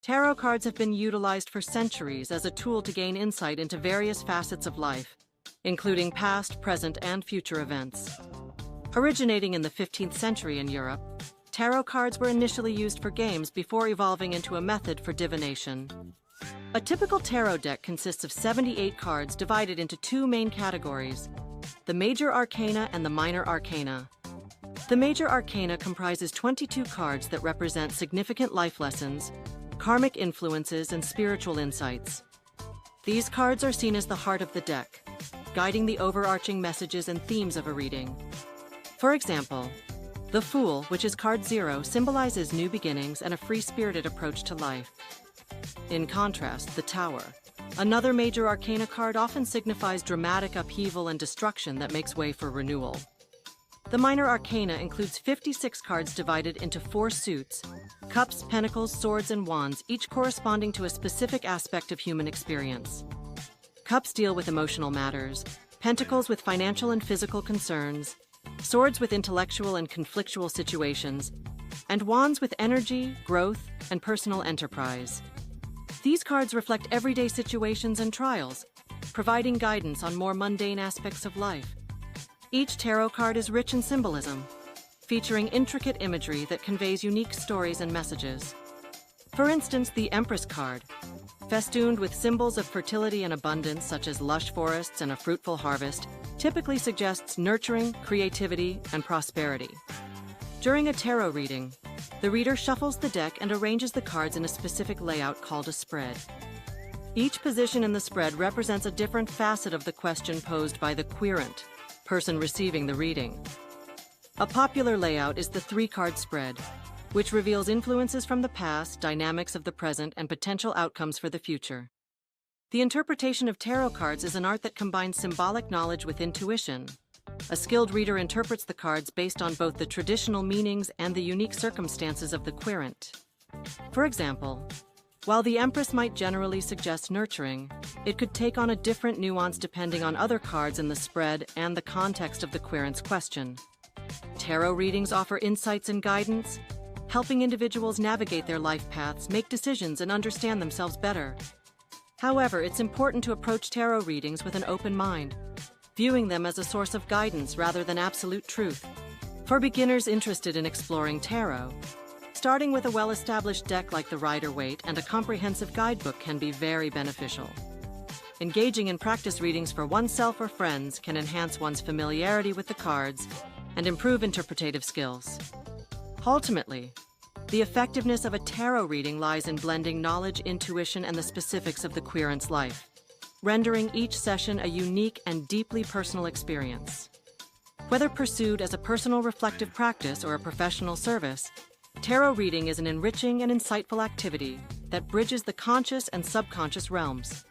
Tarot cards have been utilized for centuries as a tool to gain insight into various facets of life, including past, present, and future events. Originating in the 15th century in Europe, tarot cards were initially used for games before evolving into a method for divination. A typical tarot deck consists of 78 cards divided into two main categories, the major arcana and the minor arcana. The major arcana comprises 22 cards that represent significant life lessons, karmic influences, and spiritual insights. These cards are seen as the heart of the deck, guiding the overarching messages and themes of a reading. For example, the Fool, which is card 0, symbolizes new beginnings and a free-spirited approach to life. In contrast, the Tower, another major arcana card, often signifies dramatic upheaval and destruction that makes way for renewal. The minor arcana includes 56 cards divided into 4 suits: cups, pentacles, swords, and wands, each corresponding to a specific aspect of human experience. Cups deal with emotional matters, pentacles with financial and physical concerns, swords with intellectual and conflictual situations, and wands with energy, growth, and personal enterprise. These cards reflect everyday situations and trials, providing guidance on more mundane aspects of life. Each tarot card is rich in symbolism, featuring intricate imagery that conveys unique stories and messages. For instance, the Empress card, festooned with symbols of fertility and abundance such as lush forests and a fruitful harvest, typically suggests nurturing, creativity, and prosperity. During a tarot reading, the reader shuffles the deck and arranges the cards in a specific layout called a spread. Each position in the spread represents a different facet of the question posed by the querent, person receiving the reading. A popular layout is the 3-card spread, which reveals influences from the past, dynamics of the present, and potential outcomes for the future. The interpretation of tarot cards is an art that combines symbolic knowledge with intuition. A skilled reader interprets the cards based on both the traditional meanings and the unique circumstances of the querent. For example, while the Empress might generally suggest nurturing, it could take on a different nuance depending on other cards in the spread and the context of the querent's question. Tarot readings offer insights and guidance, helping individuals navigate their life paths, make decisions, and understand themselves better. However, it's important to approach tarot readings with an open mind, viewing them as a source of guidance rather than absolute truth. For beginners interested in exploring tarot, starting with a well-established deck like the Rider-Waite and a comprehensive guidebook can be very beneficial. Engaging in practice readings for oneself or friends can enhance one's familiarity with the cards and improve interpretative skills. Ultimately, the effectiveness of a tarot reading lies in blending knowledge, intuition, and the specifics of the querent's life, rendering each session a unique and deeply personal experience. Whether pursued as a personal reflective practice or a professional service, tarot reading is an enriching and insightful activity that bridges the conscious and subconscious realms.